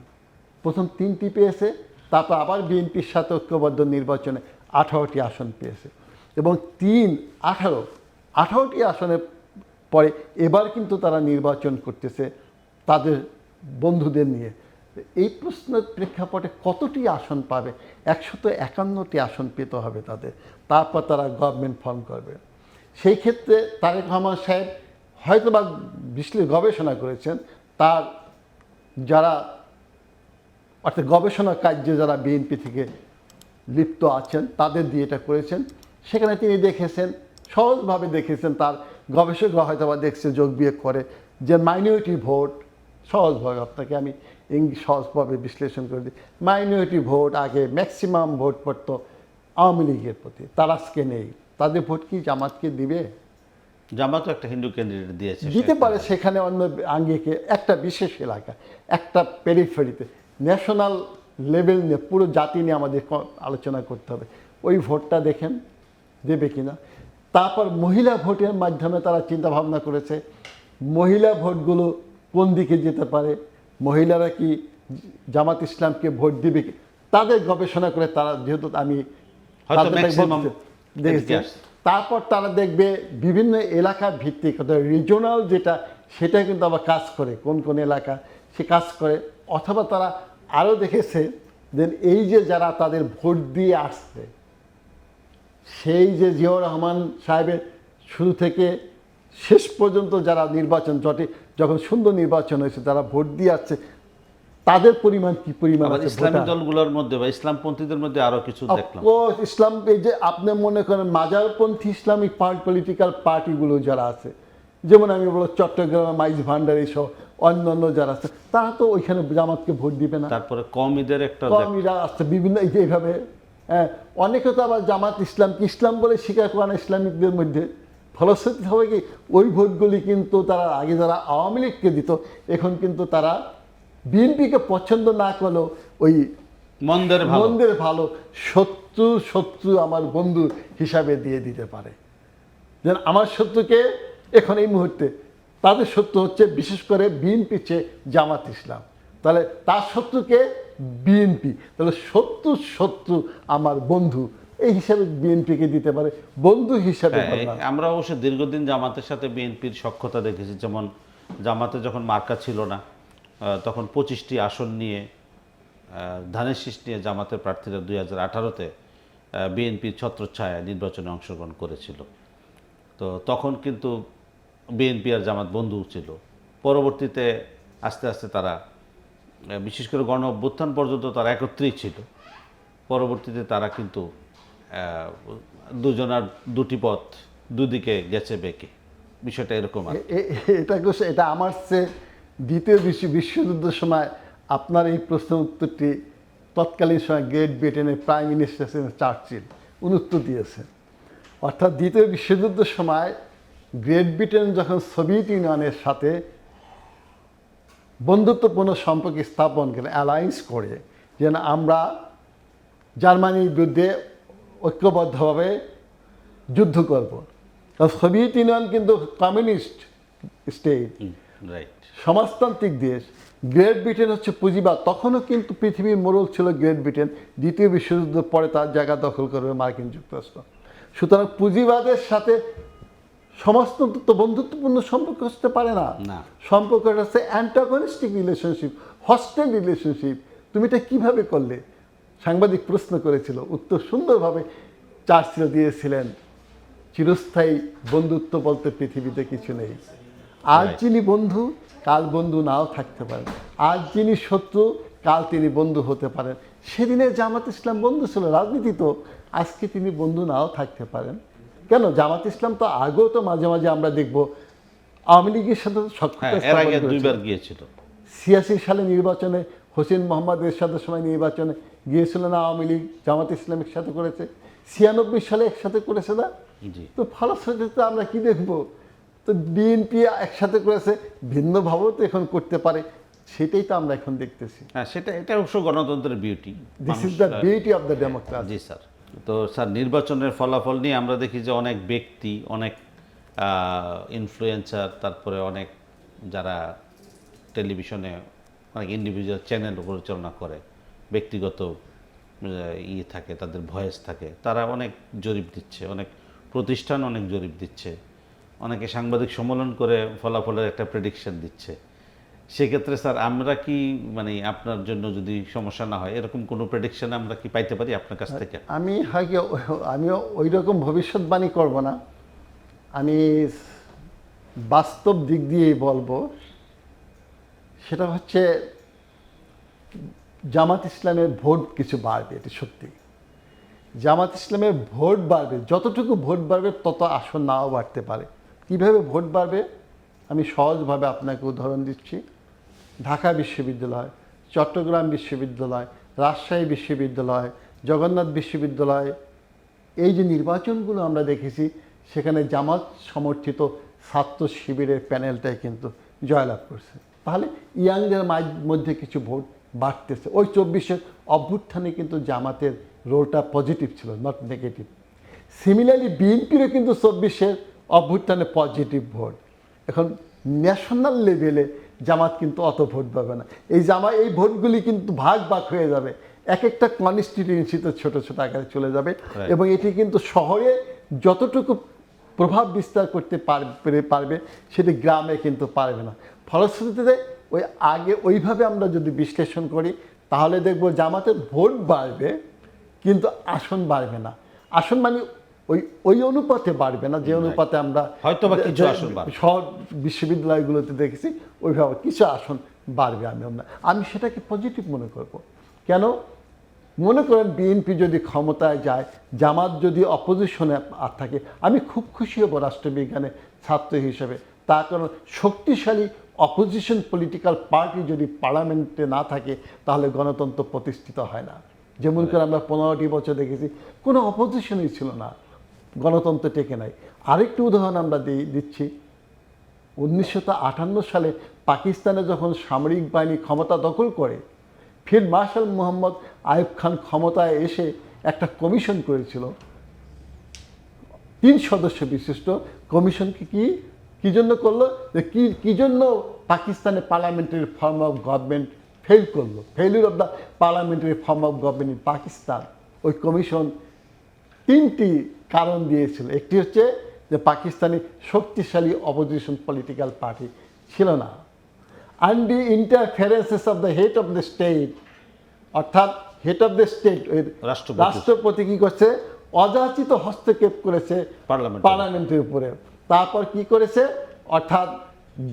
প্রথম 3টি পেয়েছে, তারপর আবার বিএনপির সাথে ঐক্যবদ্ধ নির্বাচনে 18টি আসন পেয়েছে এবং 18টি আসনের পরে এবার কিন্তু তারা নির্বাচন করতেছে তাদের বন্ধুদের নিয়ে। এই প্রশ্নের প্রেক্ষাপটে কতটি আসন পাবে? 151টি আসন পেতে হবে তাদের, তারপর তারা গভর্নমেন্ট ফর্ম করবে। সেই ক্ষেত্রে তারেক রহমান সাহেব হয়তোবা গবেষণা করেছেন, তার যারা অর্থাৎ গবেষণা কার্যে যারা বিএনপি থেকে লিপ্ত আছেন তাদের দিয়ে এটা করেছেন। সেখানে তিনি দেখেছেন, সহজভাবে দেখেছেন, তার গবেষকরা হয়তো বা দেখছে যোগ বিয়োগ করে, যে মাইনরিটি ভোট, সহজভাবে আপনাকে আমি সহজভাবে বিশ্লেষণ করে দিই, মাইনরিটি ভোট আগে ম্যাক্সিমাম ভোট পড়তো আওয়ামী লীগের প্রতি, তার আজকে নেই। তাদের ভোট কি জামাতকে দিবে? জামাতও একটা হিন্দু ক্যান্ডিডেট দিয়েছে, দিতে পারে, সেখানে অন্য আঙ্গিকে একটা বিশেষ এলাকা, একটা পেরিফেরিতে, ন্যাশনাল লেভেল নিয়ে পুরো জাতি নিয়ে আমাদের আলোচনা করতে হবে। ওই ভোটটা দেখেন দেবে কিনা। তারপর মহিলা ভোটের মাধ্যমে তারা চিন্তা ভাবনা করেছে মহিলা ভোটগুলো কোন দিকে যেতে পারে, মহিলারা কি জামাত ইসলামকে ভোট দিবে কি, তাদের গবেষণা করে তারা, যেহেতু আমি দেখেছি, তারপর তারা দেখবে বিভিন্ন এলাকা ভিত্তিক রিজনাল যেটা, সেটা কিন্তু আবার কাজ করে, কোন কোন এলাকা সে কাজ করে। অথবা তারা আরও দেখেছে যে এই যে যারা তাদের ভোট দিয়ে আসছে, সেই যে জিয়াউর রহমান সাহেবের শুরু থেকে শেষ পর্যন্ত যারা নির্বাচন জটে, যখন সুন্দর নির্বাচন হয়েছে, যারা ভোট দিয়ে আসছে, তাদের পরিমাণ কি পরিমাণ আছে? ইসলামী দলগুলোর মধ্যে বা ইসলামপন্থীদের মধ্যে আরো কিছু দেখলাম। ইসলাম, এই যে আপনি মনে করেন মাজারপন্থী ইসলামিক পলিটিক্যাল পার্টিগুলো যারা আছে, যেমন আমি বলবো চট্টগ্রাম মাইজ ভান্ডারী সহ অন্যান্য যারা আছে, তারা তো ওইখানে জামাতকে ভোট দিবে না। তারপরে কওমিদের একটা কওমিরা আসছে বিভিন্ন, এই যে এইভাবে অনেকে তো আবার জামাত ইসলামকে ইসলাম বলে স্বীকার করে না ইসলামিকদের মধ্যে। ফলশ্রুতি হবে কি, ওই ভোটগুলি কিন্তু তারা আগে যারা আওয়ামী লীগকে দিত, এখন কিন্তু তারা বিএনপিকে পছন্দ না করলেও ওই মন্দের ভালো শত্রু আমার বন্ধু হিসাবে দিয়ে দিতে পারে। যেন আমার শত্রুকে এখন এই মুহূর্তে তাদের শত্রু হচ্ছে বিশেষ করে বিএনপি চেয়ে জামাত ইসলাম, তাহলে তার শত্রুকে বিএনপি, তাহলে শত্রু আমার বন্ধু, এই হিসাবে বিএনপিকে দিতে পারে বন্ধু হিসাবে। আমরা অবশ্য দীর্ঘদিন জামাতের সাথে বিএনপির সখ্যতা দেখেছি। যেমন জামাতে যখন মার্কা ছিল না, তখন 25টি আসন নিয়ে ধানের শীষ নিয়ে জামাতের প্রার্থীরা 2018-তে বিএনপির ছত্রছায়া নির্বাচনে অংশগ্রহণ করেছিল। তো তখন কিন্তু বিএনপি আর জামাত বন্ধু ছিল। পরবর্তীতে আস্তে আস্তে তারা বিশেষ করে গণ অভ্যুত্থান পর্যন্ত তারা একত্রেই ছিল। পরবর্তীতে তারা কিন্তু দুজনার দুটি পথ দুদিকে গেছে বেঁকে, বিষয়টা এরকম আর কি। এটা আমার চেয়ে দ্বিতীয় বিশ্বযুদ্ধের সময় আপনার এই প্রশ্ন উত্তরটি তৎকালীন সময় গ্রেট ব্রিটেনের প্রাইম মিনিস্টার ছিলেন চার্চিল, উনি উত্তর দিয়েছেন। অর্থাৎ দ্বিতীয় বিশ্বযুদ্ধের সময় গ্রেট ব্রিটেন যখন সোভিয়েত ইউনিয়নের সাথে বন্ধুত্বপূর্ণ সম্পর্ক স্থাপন করে, অ্যালায়েন্স করে, যেন আমরা জার্মানির বিরুদ্ধে ঐক্যবদ্ধভাবে যুদ্ধ করব। কারণ সোভিয়েত ইউনিয়ন কিন্তু কমিউনিস্ট স্টেট, রাইট। সমাজতান্ত্রিক দেশ। গ্রেট ব্রিটেন হচ্ছে পুঁজিবাদ। তখনও কিন্তু পৃথিবীর মোড়ল ছিল গ্রেট ব্রিটেন। দ্বিতীয় বিশ্বযুদ্ধের পরে তার জায়গা দখল করবে মার্কিন যুক্তরাষ্ট্র। সুতরাং পুঁজিবাদের সাথে সমাজতন্ত্র তো বন্ধুত্বপূর্ণ সম্পর্ক হতে পারে না। সম্পর্কটা হচ্ছে অ্যান্টাগনিস্টিক রিলেশনশিপ, হস্টেল রিলেশনশিপ। তুমি এটা কীভাবে করলে? সাংবাদিক প্রশ্ন করেছিল, উত্তর সুন্দরভাবে চার্চিল দিয়েছিলেন, চিরস্থায়ী বন্ধুত্ব বলতে পৃথিবীতে কিছু নেই। আজ যিনি বন্ধু, কাল বন্ধু নাও থাকতে পারেন। আজ যিনি শত্রু, কাল তিনি বন্ধু হতে পারেন। সেদিনে জামাত ইসলাম বন্ধু ছিল, রাজনীতি তো। আজকে তিনি বন্ধু নাও থাকতে পারেন। কেন? জামাত ইসলাম তো আগেও তো মাঝে মাঝে আমরা দেখব আওয়ামী লীগের সাথে দুইবার গিয়েছিল। 86 সালে নির্বাচনে হোসেন মোহাম্মদ এরশাদের সময় নির্বাচনে গিয়েছিল না আওয়ামী লীগ, জামাত ইসলামের সাথে করেছে। 96 সালে একসাথে করেছে না? তো ফলশ্রুতিতে আমরা কি দেখব? তো বিএনপি একসাথে করেছে, ভিন্নভাবেও তো এখন করতে পারে। সেটাই তো আমরা এখন দেখতেছি। হ্যাঁ, এটা অবশ্য গণতন্ত্রের beauty. This is the beauty of the democracy. G sir. তো স্যার, নির্বাচনের ফলাফল নিয়ে আমরা দেখি যে অনেক ব্যক্তি, অনেক ইনফ্লুয়েন্সার, তারপরে অনেক যারা টেলিভিশনে অনেক ইন্ডিভিজুয়াল চ্যানেল পরিচালনা করে, ব্যক্তিগত থাকে, তাদের ভয়েস থাকে, তারা অনেক জরিপ দিচ্ছে, অনেক প্রতিষ্ঠান অনেক জরিপ দিচ্ছে, অনেকে সাংবাদিক সম্মেলন করে ফলাফলের একটা প্রেডিকশন দিচ্ছে। সেক্ষেত্রে স্যার, আমরা কি আপনার জন্য যদি সমস্যা না হয়, এরকম কোনো প্রেডিকশন আমরা কি পাইতে পারি আপনার কাছ থেকে? আমিও ওই রকম ভবিষ্যৎবাণী করব না। আমি বাস্তব দিক দিয়েই বলবো। সেটা হচ্ছে জামাত ইসলামের ভোট কিছু বাড়বে, এটি সত্যি। জামাত ইসলামের ভোট বাড়বে, যতটুকু ভোট বাড়বে তত আসন নাও বাড়তে পারে। কিভাবে ভোট বাড়বে আমি সহজভাবে আপনাকে উদাহরণ দিচ্ছি। ঢাকা বিশ্ববিদ্যালয়, চট্টগ্রাম বিশ্ববিদ্যালয়, রাজশাহী বিশ্ববিদ্যালয়, জগন্নাথ বিশ্ববিদ্যালয়, এই যে নির্বাচনগুলো আমরা দেখেছি, সেখানে জামাত সমর্থিত ছাত্র শিবিরের প্যানেলটাই কিন্তু জয়লাভ করছে। তাহলে ইয়াংদের মধ্যে কিছু ভোট বাড়তেছে। ওই 24-এর অভ্যুত্থানে কিন্তু জামাতের রোলটা পজিটিভ ছিল, নট নেগেটিভ। সিমিলারলি বিএনপিরও কিন্তু 24-এর অভ্যুত্থানে পজিটিভ ভোট। এখন ন্যাশনাল লেভেলে জামাত কিন্তু অত ভোট পাবে না। এই ভোটগুলি কিন্তু ভাগ হয়ে যাবে, এক একটা কনস্টিটিউয়েন্সিতে ছোট ছোট আকারে চলে যাবে। এবং এটি কিন্তু শহরে যতটুকু প্রভাব বিস্তার করতে পারবে সেটি গ্রামে কিন্তু পারবে না। ফলশ্রুতিতে ওইভাবে আমরা যদি বিশ্লেষণ করি, তাহলে দেখব জামাতের ভোট বাড়বে কিন্তু আসন বাড়বে না। আসন ওই অনুপাতে বাড়বে না যে অনুপাতে আমরা শহর বিশ্ববিদ্যালয়গুলোতে দেখেছি। ওইভাবে কিছু আসন বাড়বে। আমি সেটাকে পজিটিভ মনে করব। কেন? মনে করেন বিএনপি যদি ক্ষমতায় যায়, জামাত যদি অপোজিশনে থাকে, আমি খুব খুশি হব রাষ্ট্রবিজ্ঞানের ছাত্র হিসেবে। তার কারণ শক্তিশালী অপোজিশন পলিটিক্যাল পার্টি যদি পার্লামেন্টে না থাকে, তাহলে গণতন্ত্র প্রতিষ্ঠিত হয় না। যেমন করে আমরা 15টি বছর দেখেছি কোনো অপোজিশনই ছিল না, গণতন্ত্র টেকে নাই। আরেকটি উদাহরণ আমরা দিচ্ছি। 1958 সালে পাকিস্তানে যখন সামরিক বাহিনী ক্ষমতা দখল করে, ফিল্ড মার্শাল মোহাম্মদ আইয়ুব খান ক্ষমতায় এসে একটা কমিশন করেছিল, 3 সদস্য বিশিষ্ট কমিশনকে কি জন্য করলো? যে কি জন্য পাকিস্তানে parliamentary form of government fail করলো, failure of the parliamentary form of government in Pakistan. ওই কমিশন 3টি কারণ দিয়েছিল। একটি হচ্ছে যে পাকিস্তানি শক্তিশালী অপোজিশন পলিটিক্যাল পার্টি ছিল না, and the interferences of the head of the state, অর্থাৎ হেড অফ দ্য স্টেট রাষ্ট্রপতি কি করছে? অযাচিত হস্তক্ষেপ করেছে পার্লামেন্টের উপরে। তারপর কি করেছে? অর্থাৎ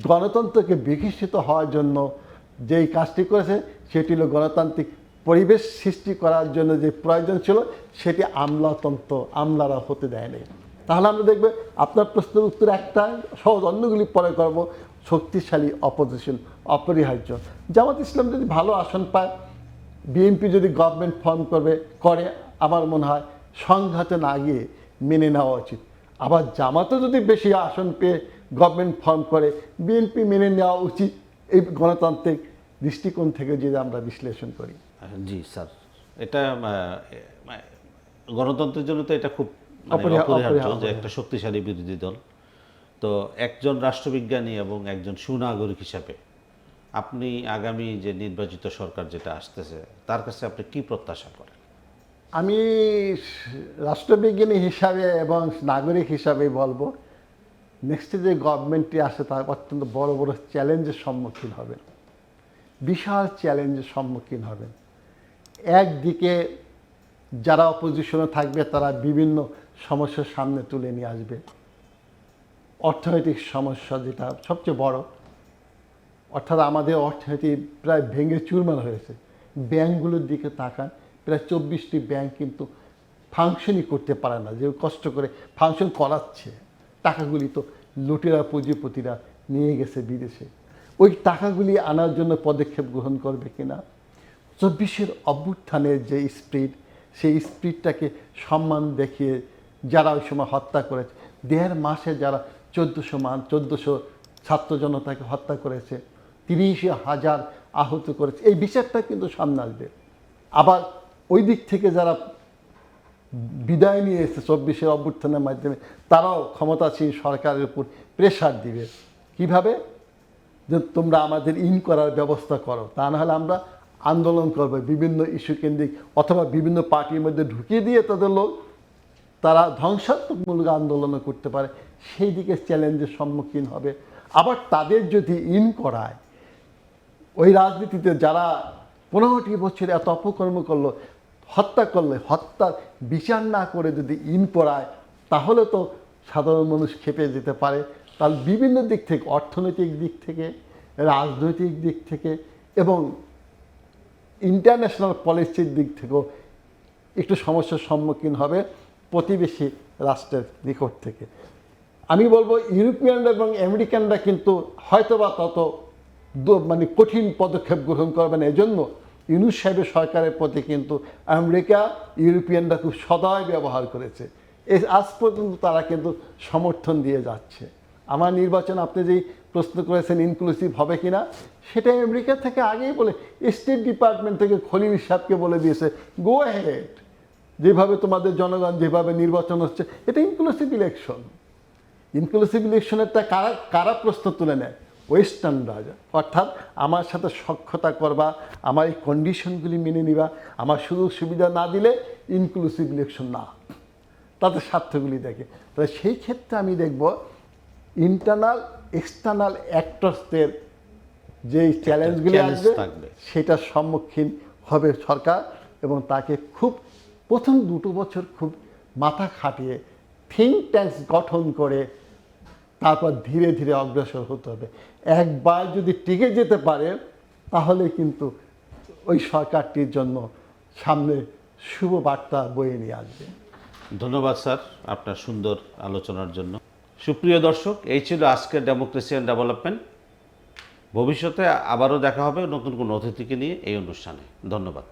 গণতন্ত্রকে বিকশিত হওয়ার জন্য যেই কাজটি করেছে সেটি হলো গণতান্ত্রিক পরিবেশ সৃষ্টি করার জন্য যে প্রয়োজন ছিল সেটি আমলারা হতে দেয়নি। তাহলে আমরা দেখবে আপনার প্রশ্নের উত্তর একটা, সহজ, অন্যগুলি পরে করব। শক্তিশালী অপোজিশন অপরিহার্য। জামাত ইসলাম যদি ভালো আসন পায়, বিএনপি যদি গভর্নমেন্ট ফর্ম করে, আমার মনে হয় সংঘাতে না গিয়ে মেনে নেওয়া উচিত। আবার জামাতও যদি বেশি আসন পেয়ে গভর্নমেন্ট ফর্ম করে, বিএনপি মেনে নেওয়া উচিত। এই গণতান্ত্রিক দৃষ্টিকোণ থেকে যদি আমরা বিশ্লেষণ করি। জি স্যার, এটা গণতন্ত্রের জন্য তো এটা খুব অপরিহার্য যে একটা শক্তিশালী বিরোধী দল। তো একজন রাষ্ট্রবিজ্ঞানী এবং একজন সুনাগরিক হিসাবে আপনি আগামী যে নির্বাচিত সরকার যেটা আসতেছে তার কাছে আপনি কি প্রত্যাশা করেন? আমি রাষ্ট্রবিজ্ঞানী হিসাবে এবং নাগরিক হিসাবে বলবো, নেক্সটে যে গভর্নমেন্টটি আসে তার অত্যন্ত বড় বড় চ্যালেঞ্জের সম্মুখীন হবেন, বিশাল চ্যালেঞ্জের সম্মুখীন হবেন। একদিকে যারা অপোজিশনে থাকবে তারা বিভিন্ন সমস্যার সামনে তুলে নিয়ে আসবে। অর্থনৈতিক সমস্যা যেটা সবচেয়ে বড়, অর্থাৎ আমাদের অর্থনীতি প্রায় ভেঙে চুরমার হয়েছে। ব্যাংকগুলোর দিকে তাকান, প্রায় 24টি ব্যাংক কিন্তু ফাংশনই করতে পারে না, যে কষ্ট করে ফাংশন করাচ্ছে। টাকাগুলি তো লুটেরা পুঁজিপতিরা নিয়ে গেছে বিদেশে। ওই টাকাগুলি আনার জন্য পদক্ষেপ গ্রহণ করবে কিনা? 24-এর অভ্যুত্থানের যে স্পিরিট, সেই স্পিরিটটাকে সম্মান দেখিয়ে যারা ওই সময় হত্যা করেছে, 1.5 মাসে যারা 1400 ছাত্র জনতাকে হত্যা করেছে, 30,000 আহত করেছে, এই বিচারটা কিন্তু সামনে আসবে। আবার ওই দিক থেকে যারা বিদায় নিয়ে এসেছে 24-এর অভ্যুত্থানের মাধ্যমে, তারাও ক্ষমতাসীন সরকারের উপর প্রেশার দিবে। কিভাবে? যে তোমরা আমাদের করার ব্যবস্থা করো, তা নাহলে আমরা আন্দোলন করবো বিভিন্ন ইস্যু কেন্দ্রিক, অথবা বিভিন্ন পার্টির মধ্যে ঢুকিয়ে দিয়ে তাদের লোক তারা ধ্বংসাত্মকমূলক আন্দোলনও করতে পারে। সেই দিকে চ্যালেঞ্জের সম্মুখীন হবে। আবার তাদের যদি করায়, ওই রাজনীতিতে যারা 15টি বছর এত অপকর্ম করলো, হত্যা করলে, হত্যার বিচার না করে যদি করায়, তাহলে তো সাধারণ মানুষ খেপে যেতে পারে। তাহলে বিভিন্ন দিক থেকে, অর্থনৈতিক দিক থেকে, রাজনৈতিক দিক থেকে এবং ইন্টারন্যাশনাল পলিসির দিক থেকেও একটু সমস্যার সম্মুখীন হবে প্রতিবেশী রাষ্ট্রের নিকট থেকে। আমি বলবো ইউরোপিয়ানরা এবং আমেরিকানরা কিন্তু হয়তোবা তত কঠিন পদক্ষেপ গ্রহণ করবেন। এজন্য ইউনূস সাহেবের সরকারের প্রতি কিন্তু আমেরিকা, ইউরোপিয়ানরা খুব সদয় ব্যবহার করেছে। আজ পর্যন্ত তারা কিন্তু সমর্থন দিয়ে যাচ্ছে। আমার নির্বাচন আপনি যেই প্রশ্ন করেছেন ইনক্লুসিভ হবে কিনা, সেটা আমেরিকা থেকে আগেই বলে, স্টেট ডিপার্টমেন্ট থেকে খলিল সাহেবকে বলে দিয়েছে, গো অ্যাহেড, যেভাবে তোমাদের জনগণ যেভাবে নির্বাচন হচ্ছে এটা ইনক্লুসিভ ইলেকশন। ইনক্লুসিভ ইলেকশনেরটা কারা প্রশ্ন তুলে নেয়? ওয়েস্টার্ন রাজা। অর্থাৎ আমার সাথে সখ্যতা করবা, আমার এই কন্ডিশনগুলি মেনে নিবা, আমার সুযোগ সুবিধা না দিলে ইনক্লুসিভ ইলেকশন না, তাদের স্বার্থগুলি দেখে। তাহলে সেই ক্ষেত্রে আমি দেখব ইন্টারনাল এক্সটার্নাল অ্যাক্টরসদের যে চ্যালেঞ্জগুলি আসবে সেটার সম্মুখীন হবে সরকার, এবং তাকে খুব প্রথম 2 বছর খুব মাথা খাটিয়ে থিঙ্ক ট্যাঙ্কস গঠন করে তারপর ধীরে ধীরে অগ্রসর হতে হবে। একবার যদি টিকে যেতে পারে তাহলে কিন্তু ওই সরকারটির জন্য সামনে শুভ বার্তা বয়ে নিয়ে আসবে। ধন্যবাদ স্যার আপনার সুন্দর আলোচনার জন্য। সুপ্রিয় দর্শক, এই ছিল আজকের ডেমোক্রেসি অ্যান্ড ডেভেলপমেন্ট। ভবিষ্যতে আবারও দেখা হবে নতুন কোনো অতিথিকে নিয়ে এই অনুষ্ঠানে। ধন্যবাদ।